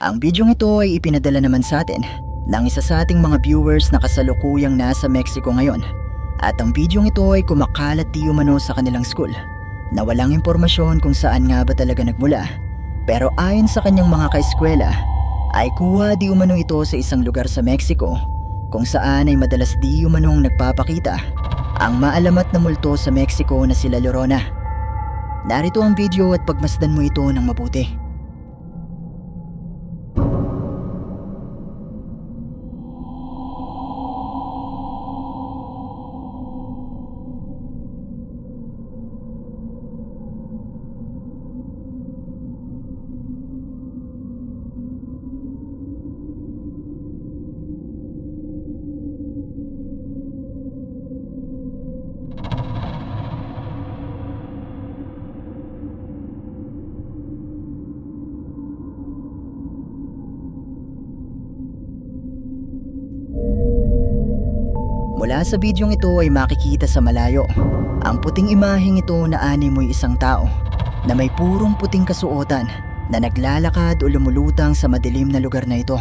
Ang bidyong ito ay ipinadala naman sa atin ng isa sa ating mga viewers na kasalukuyang nasa Mexico ngayon. At ang bidyong ito ay kumakalat di umano sa kanilang school na walang impormasyon kung saan nga ba talaga nagmula. Pero ayon sa kanyang mga kaeskwela ay kuha di umano ito sa isang lugar sa Mexico kung saan ay madalas di umanong nagpapakita ang maalamat na multo sa Mexico na sila Llorona. Narito ang video at pagmasdan mo ito ng mabuti. Mula sa bidyong ito ay makikita sa malayo ang puting imaheng ito na animoy isang tao na may purong puting kasuotan na naglalakad o lumulutang sa madilim na lugar na ito.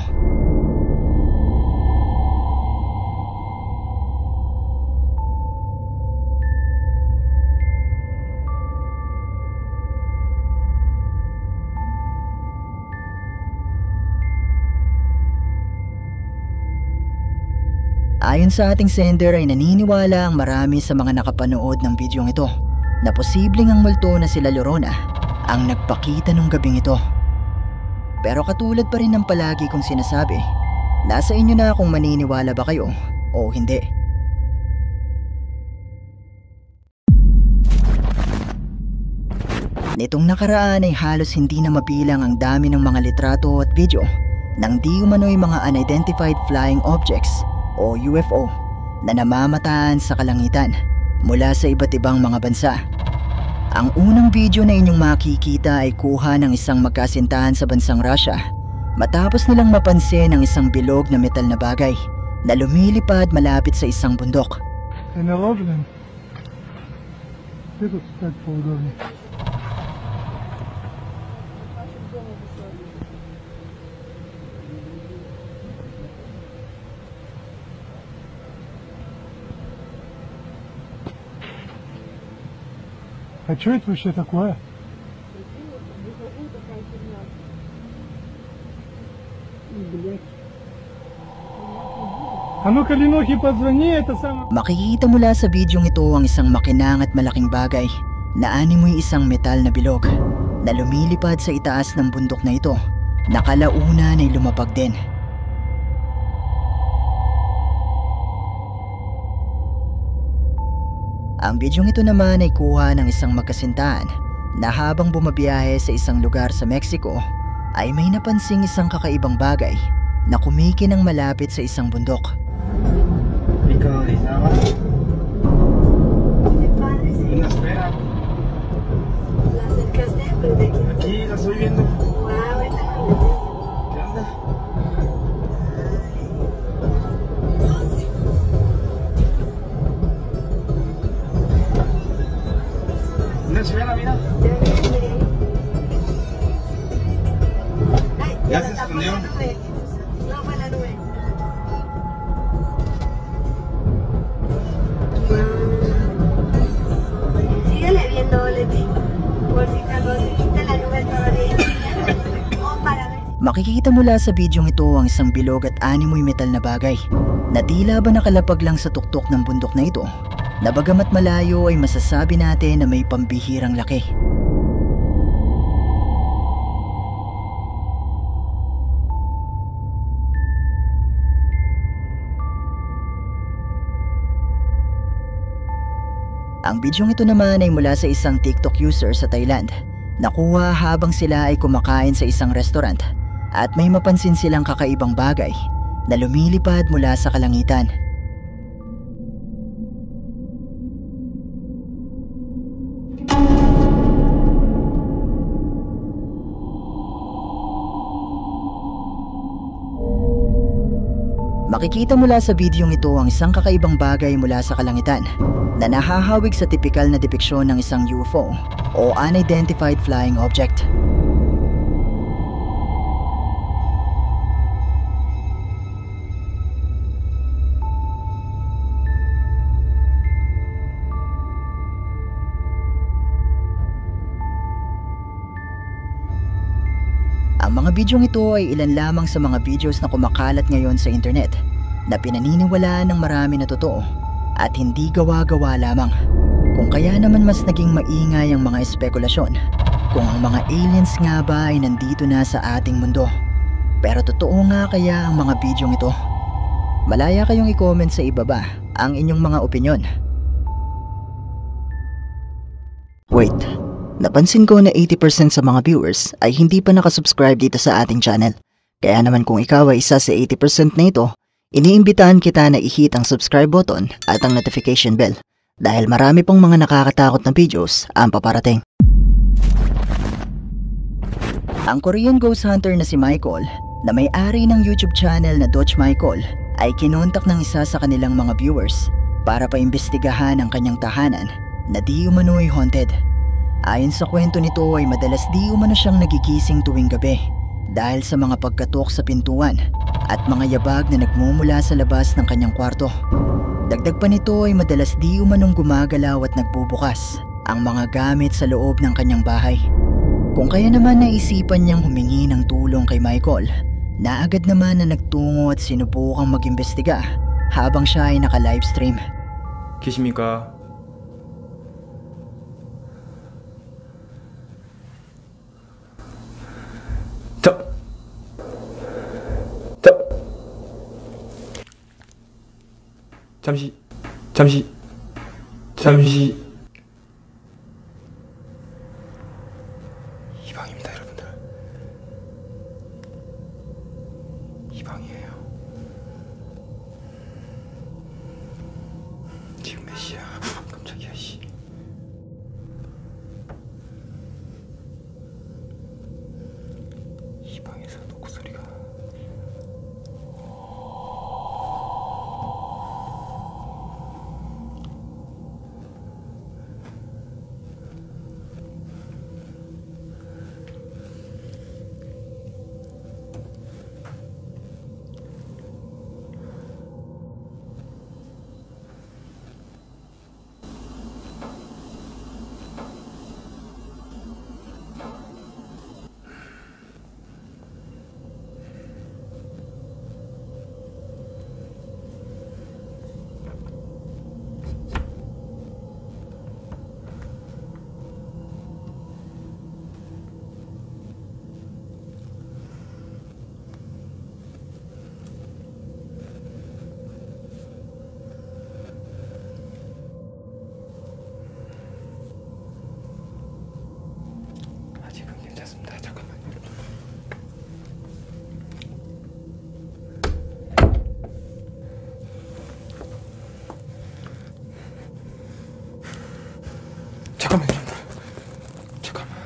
Ayon sa ating sender ay naniniwala ang marami sa mga nakapanood ng bidyong ito na posibleng ang multo na sila Llorona ang nagpakita nung gabing ito. Pero katulad pa rin ng palagi kong sinasabi, nasa inyo na kung maniniwala ba kayo o hindi. Nitong nakaraan ay halos hindi na mabilang ang dami ng mga litrato at video ng di umano'y mga unidentified flying objects o UFO na namamataan sa kalangitan mula sa iba't ibang mga bansa. Ang unang video na inyong makikita ay kuha ng isang magkasintahan sa bansang Russia matapos nilang mapansin ang isang bilog na metal na bagay na lumilipad malapit sa isang bundok. А что это вообще такое? А ну-ка, Ленохи, позвони, это самое... Makikita mula sa bidyong ito ang isang makinang at malaking bagay na animoy isang metal na bilog na lumilipad sa itaas ng bundok na ito na kalaunan ay lumapag din. Ang bidyong ito naman ay kuha ng isang magkasintahan na habang bumabiyahe sa isang lugar sa Mexico ay may napansing isang kakaibang bagay na kumikinang malapit sa isang bundok. ¿Ya se escondió? No, fue la nube. Síguele viendo, Leti. Por si cuando se quita la nube todavía. Para ver. Makikita mula sa bidyong ito ang isang bilog at animoy metal na bagay na tila ba nakalapag lang sa tuktok ng bundok na ito na bagamat malayo ay masasabi natin na may pambihirang laki. Ang bidyong ito naman ay mula sa isang TikTok user sa Thailand. Nakuha habang sila ay kumakain sa isang restaurant at may mapansin silang kakaibang bagay na lumilipad mula sa kalangitan. Makikita mula sa bidyong ito ang isang kakaibang bagay mula sa kalangitan na nahahawig sa tipikal na depiksyon ng isang UFO o Unidentified Flying Object. Ang mga bidyong ito ay ilan lamang sa mga videos na kumakalat ngayon sa internet na pinaniniwalaan ng marami na totoo at hindi gawa-gawa lamang. Kung kaya naman mas naging maingay ang mga espekulasyon kung ang mga aliens nga ba ay nandito na sa ating mundo. Pero totoo nga kaya ang mga bidyong ito? Malaya kayong i-comment sa ibaba ang inyong mga opinyon. Wait, napansin ko na 80% sa mga viewers ay hindi pa nakasubscribe dito sa ating channel. Kaya naman kung ikaw ay isa sa 80% na ito, iniimbitahan kita na i-hit ang subscribe button at ang notification bell dahil marami pang mga nakakatakot na videos ang paparating. Ang Korean ghost hunter na si Michael, na may-ari ng YouTube channel na Dutch Michael, ay kinontak ng isa sa kanilang mga viewers para paimbestigahan ang kanyang tahanan na di umano'y haunted. Ayon sa kwento nito ay madalas di umano siyang nagigising tuwing gabi dahil sa mga pagkatok sa pintuan at mga yabag na nagmumula sa labas ng kanyang kwarto. Dagdag pa nito ay madalas di umanong gumagalaw at nagbubukas ang mga gamit sa loob ng kanyang bahay. Kung kaya naman naisipan niyang humingi ng tulong kay Michael, na agad naman na nagtungo at sinubukang mag-imbestiga habang siya ay naka-livestream. 계십니까? 잠시 이 방입니다, 여러분들. 이 방이에요. 지금 몇 시야? 깜짝이야, 씨. 이 방에서 녹소리가. 아직은 괜찮습니다. 잠깐만요. 잠깐만요. 잠깐만.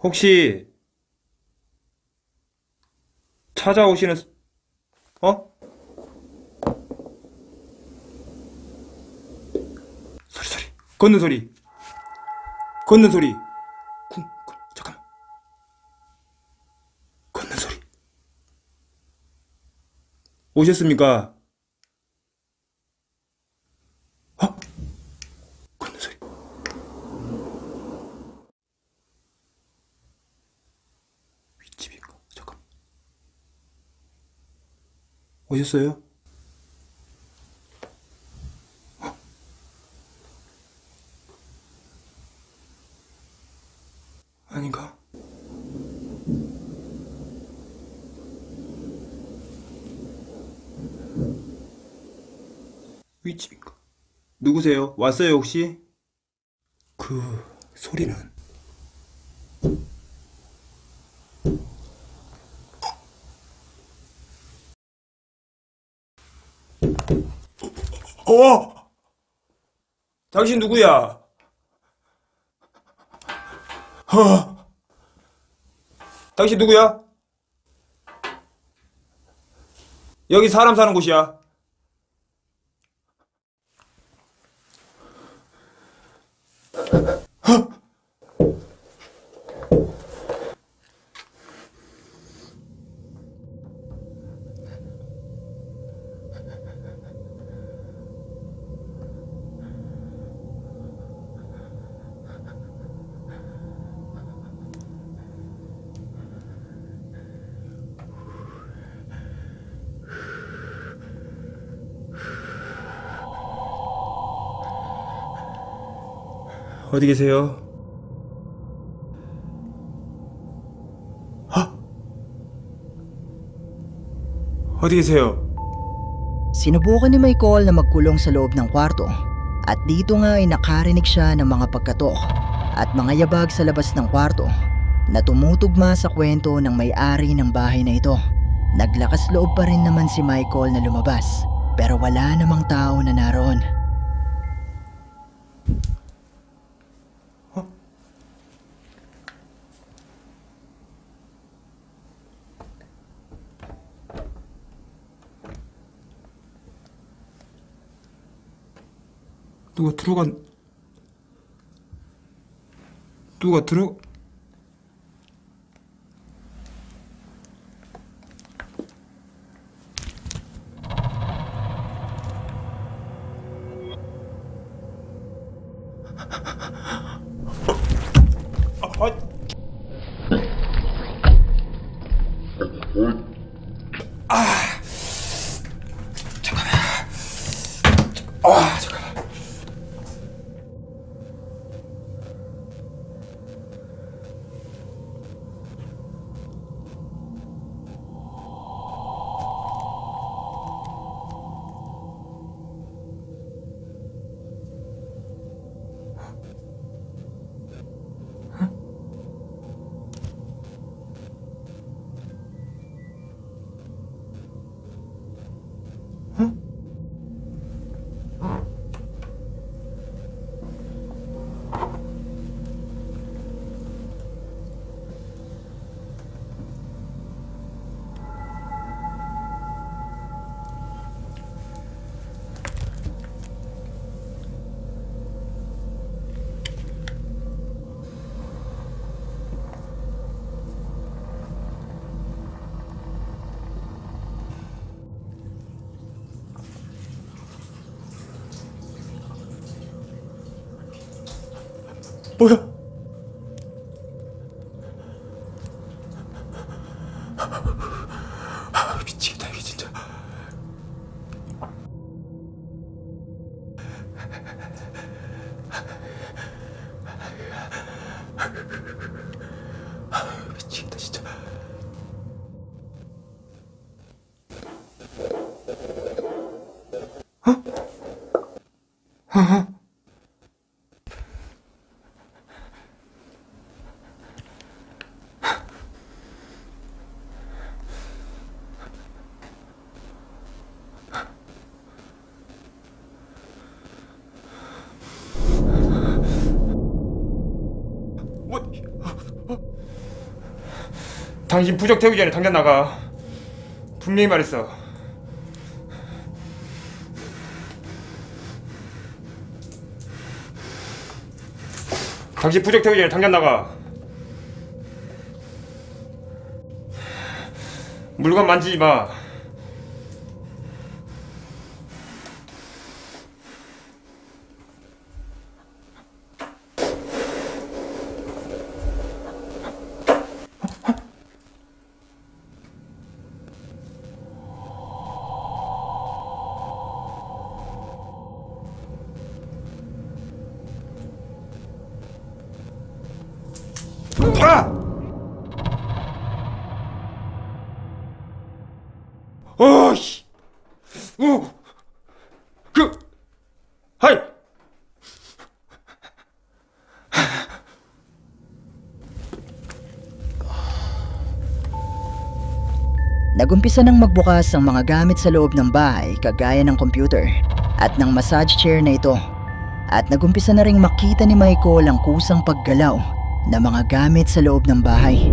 혹시 찾아오시는 소리 걷는 소리 잠깐만 걷는 소리 오셨습니까? 걷는 소리 윗집인가? 잠깐 오셨어요? 아닌가? 윗집인가? 누구세요? 왔어요 혹시? 그 소리는 당신 누구야? 당신 누구야? 여기 사람 사는 곳이야. 어디 계세요? 어디 계세요? Sinubukan ni Michael na magkulong sa loob ng kwarto at dito nga ay nakarinig siya ng mga pagkatok at mga yabag sa labas ng kwarto na tumutugma sa kwento ng may-ari ng bahay na ito. Naglakas loob pa rin naman si Michael na lumabas pero wala namang tao na naroon. 누가 들어 뭐야? 미치겠다 이게 진짜. 미치겠다 진짜. 당신 부적 태우기 전에 당장 나가. 분명히 말했어. 당신 부적 태우기 전에 당장 나가. 물건 만지지 마. 어이씨. 하이. Nagumpisa nang magbukas ang mga gamit sa loob ng bahay kagaya ng computer at ng massage chair na ito. At nagumpisa na ring makita ni Michael ang kusang paggalaw na mga gamit sa loob ng bahay.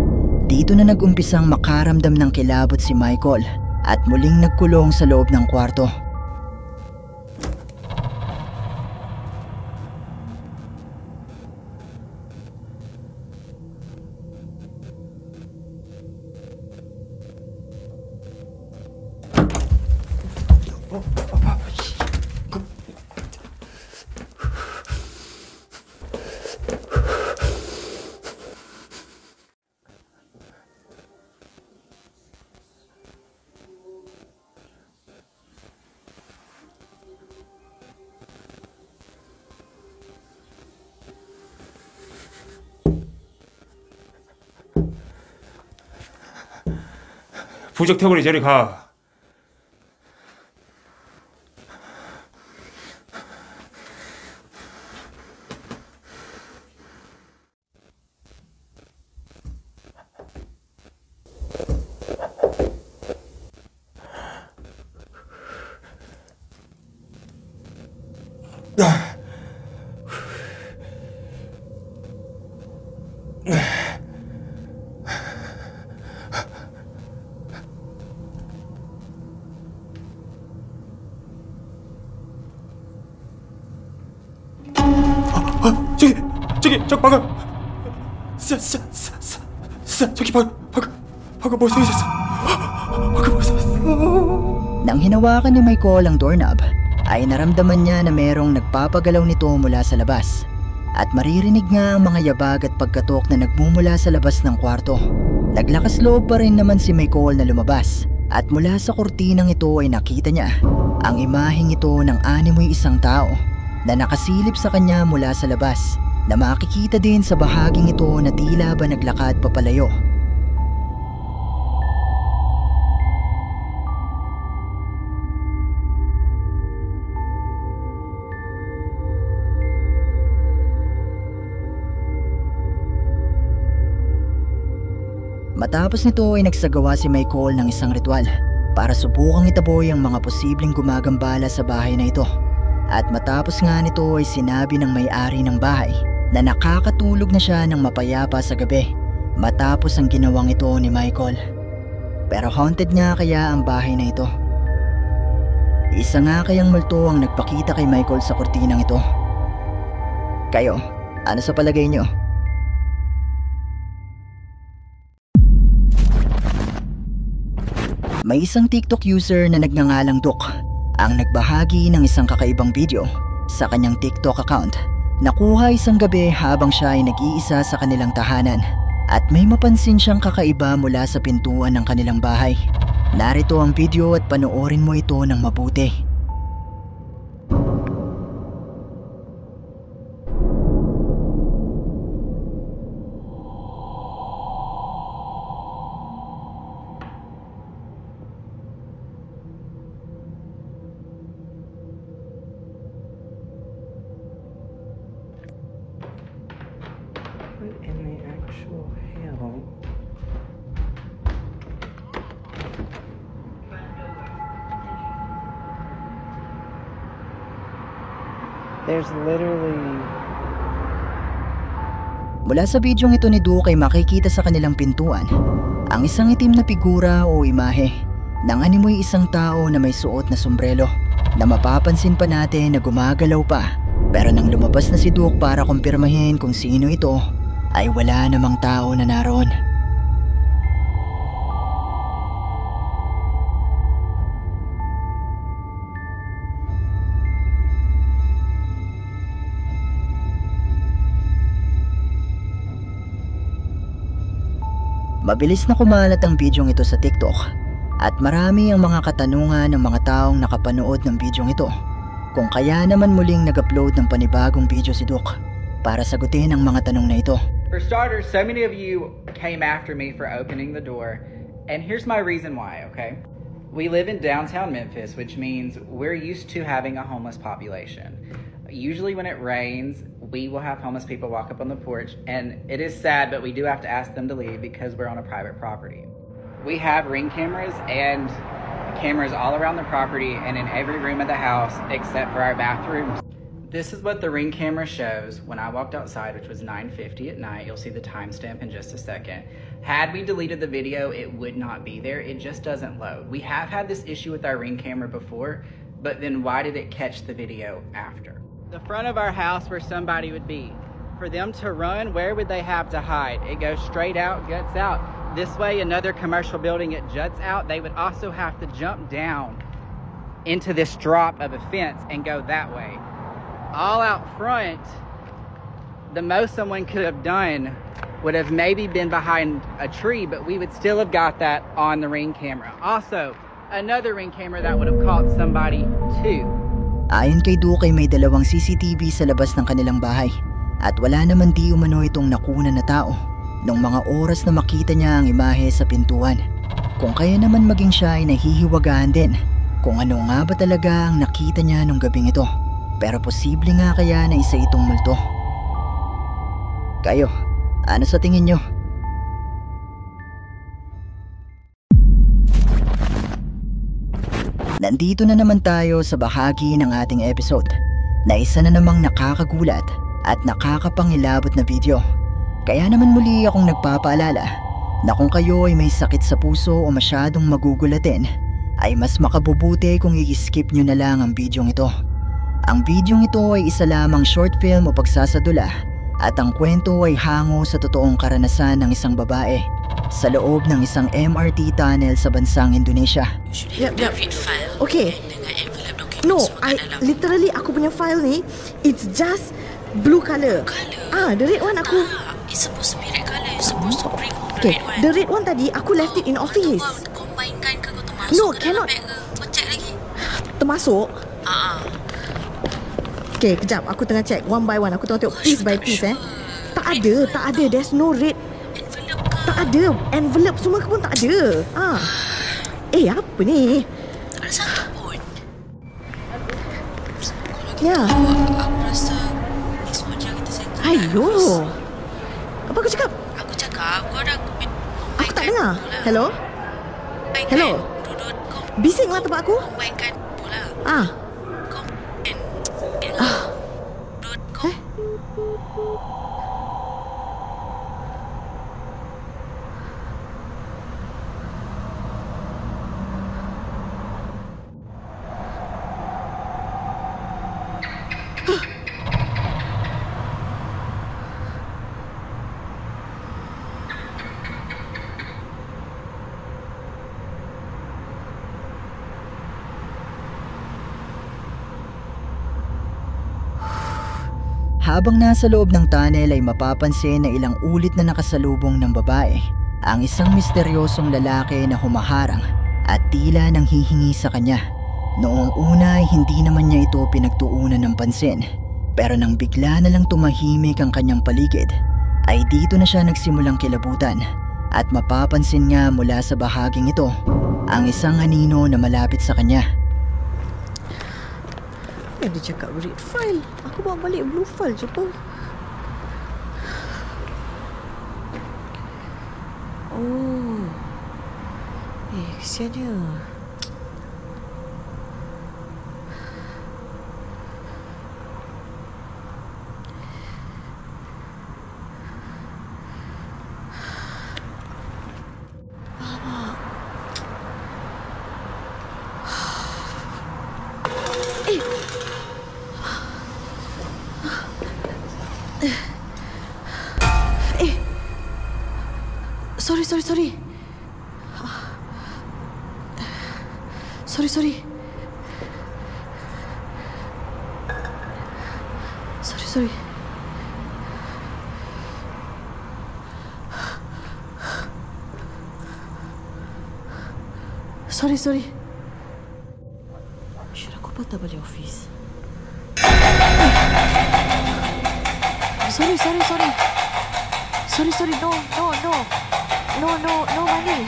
Dito na nagumpisang makaramdam ng kilabot si Michael at muling nagkulong sa loob ng kwarto. 부적격으로 저리 가. 저기 방금 저기 방금 뭐 생겼어. 방금 뭐 생겼어. Nang hinawakan ni Michael ang doorknob, ay naramdaman niya na merong nagpapagalaw nito mula sa labas. At maririnig nga ang mga yabag at pagkatok na nagmumula sa labas ng kwarto. Naglakas loob pa rin naman si Michael na lumabas. At mula sa kurtinang ito ay nakita niya ang imaheng ito ng animoy isang tao na nakasilip sa kanya mula sa labas, na makikita din sa bahaging ito na tila ba naglakad papalayo. Matapos nito ay nagsagawa si Michael ng isang ritual para subukang itaboy ang mga posibleng gumagambala sa bahay na ito. At matapos nga nito ay sinabi ng may-ari ng bahay na nakakatulog na siya ng mapayapa sa gabi matapos ang ginawang ito ni Michael. Pero haunted nga kaya ang bahay na ito? Isa nga kayang multo ang nagpakita kay Michael sa kurtinang ito? Kayo, ano sa palagay nyo? May isang TikTok user na nagngangalang Duke ang nagbahagi ng isang kakaibang video sa kanyang TikTok account. Nakuha isang gabi habang siya ay nag-iisa sa kanilang tahanan at may mapansin siyang kakaiba mula sa pintuan ng kanilang bahay. Narito ang video at panoorin mo ito ng mabuti. What in the actual hell? There's literally... Mula sa bidyong ito ni Duke ay makikita sa kanilang pintuan ang isang itim na figura o imahe ng animoy isang tao na may suot na sombrero na mapapansin pa natin na gumagalaw pa. Pero nang lumabas na si Duke para kumpirmahin kung sino ito, ay wala namang tao na naroon. Mabilis na kumalat ang bidyong ito sa TikTok at marami ang mga katanungan ng mga taong nakapanood ng bidyong ito. Kung kaya naman muling nag-upload ng panibagong video si Duke para sagutin ang mga tanong na ito. For starters, so many of you came after me for opening the door, and here's my reason why, okay? We live in downtown Memphis, which means we're used to having a homeless population. Usually when it rains, we will have homeless people walk up on the porch, and it is sad, but we do have to ask them to leave because we're on a private property. We have Ring cameras and cameras all around the property and in every room of the house except for our bathrooms. This is what the Ring camera shows when I walked outside, which was 9:50 at night. You'll see the timestamp in just a second. Had we deleted the video, it would not be there. It just doesn't load. We have had this issue with our Ring camera before, but then why did it catch the video after? The front of our house where somebody would be. For them to run, where would they have to hide? It goes straight out, guts out. This way, another commercial building, it juts out. They would also have to jump down into this drop of a fence and go that way. All out front, the most someone could have done would have maybe been behind a tree, but we would still have got that on the Ring camera. Also, another Ring camera that would have caught somebody too. Ayon kay Duke ay may dalawang CCTV sa labas ng kanilang bahay at wala naman di umano itong nakuna na tao nung mga oras na makita niya ang imahe sa pintuan. Kung kaya naman maging siya ay nahihiwagaan din kung ano nga ba talaga ang nakita niya nung gabing ito. Pero posible nga kaya na isa itong multo. Kayo, ano sa tingin nyo? Nandito na naman tayo sa bahagi ng ating episode na isa na namang nakakagulat at nakakapangilabot na video. Kaya naman muli akong nagpapaalala na kung kayo ay may sakit sa puso o masyadong magugulatin, ay mas makabubuti kung i-skip nyo na lang ang videong ito. Ang videong ito ay isa lamang short film o pagsasadula at ang kwento ay hango sa totoong karanasan ng isang babae sa loob ng isang MRT tunnel sa bansang Indonesia. Yep. Okay. No, literally aku punya file ni, it's just blue color. The red one aku. It's supposed to be red color. You're supposed to bring home the Okay, red one. the red one tadi aku left it in office. Kau combine-kan ke kau termasuk No, ke cannot. dalam beg ke? Kau check lagi. Termasuk. Ah. Okay, kejap. Aku tengah check one by one. Aku tengah tengok piece by piece Tak ada. There's no red. Envelope ke? Tak ada. Envelope semua pun tak ada. Apa ni? Tak ada satu pun. Ya. Aku rasa ni semua dia kita settle. Ayo. Apa aku cakap? Aku cakap kau dah Aku tak dengar. Hello? Hello? Duduk kau Bising lah tempat aku. combine-kan pula. Kau duduk kau. Habang nasa loob ng tunnel ay mapapansin na ilang ulit na nakasalubong ng babae ang isang misteryosong lalaki na humaharang at tila nang hihingi sa kanya. Noong una ay hindi naman niya ito pinagtuunan ng pansin, pero nang bigla na lang tumahimik ang kanyang paligid ay dito na siya nagsimulang kilabutan at mapapansin nga mula sa bahaging ito ang isang anino na malapit sa kanya. Dia cakap red file. Aku bawa balik blue file je pun. Oh. Kesian dia. Sorry. Sorry. Should aku patah balik office? Sorry. No money.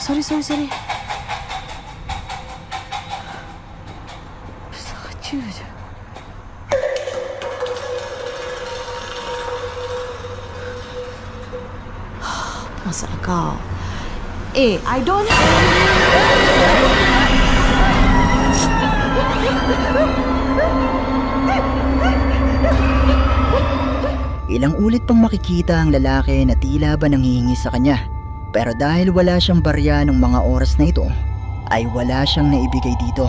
Sorry. Saja je. Masalah kau. I don't. Ilang ulit pang makikita ang lalaki na tila ba nanghihingi sa kanya. Pero dahil wala siyang barya ng mga oras na ito, ay wala siyang naibigay dito.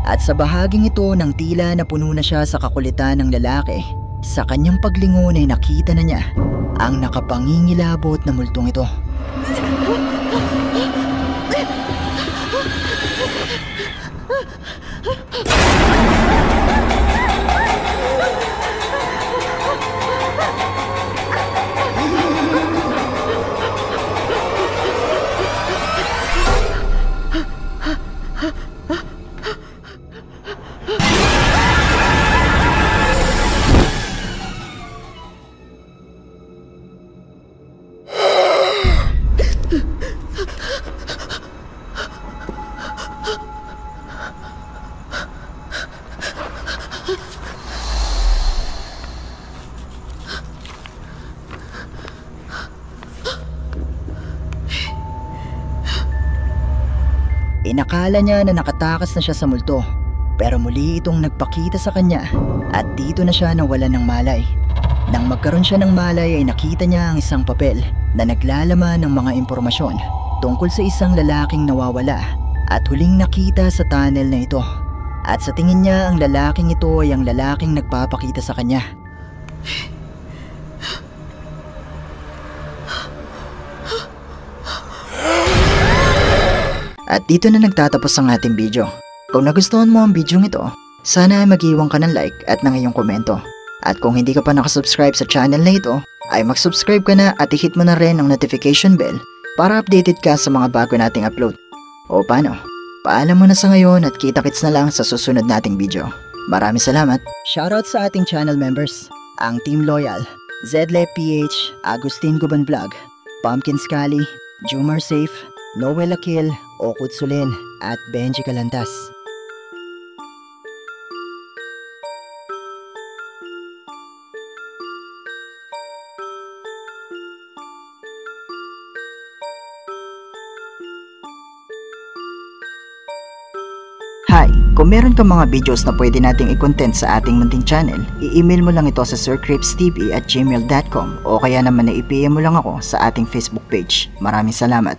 At sa bahaging ito ng tila na puno na siya sa kakulitan ng lalaki, sa kanyang paglingon ay nakita na niya ang nakapangingilabot na multong ito. Inakala niya na nakatakas na siya sa multo, pero muli itong nagpakita sa kanya at dito na siya nawalan ng malay. Nang magkaroon siya ng malay ay nakita niya ang isang papel na naglalaman ng mga impormasyon tungkol sa isang lalaking nawawala at huling nakita sa tunnel na ito. At sa tingin niya ang lalaking ito ay ang lalaking nagpapakita sa kanya. At dito na nagtatapos ang ating video. Kung nagustuhan mo ang video ito, sana ay mag-iwan ka ng like at ng iyong komento. At kung hindi ka pa nakasubscribe sa channel na ito, ay mag-subscribe ka na at i-hit mo na rin ang notification bell para updated ka sa mga bago nating upload. O paano? Paalam mo na sa ngayon at kita-kits na lang sa susunod nating video. Maraming salamat. Shoutout sa ating channel members, ang Team Loyal, Zedle PH, Agustin Guban Vlog, Pumpkin Scally, Jumar Safe, Noel Akil, Okut Sulin, at Benji Calantas. Hi! Kung meron kang mga videos na pwede nating i-content sa ating munting channel, i-email mo lang ito sa sircripstv@gmail.com o kaya naman na i-PM mo lang ako sa ating Facebook page. Maraming salamat!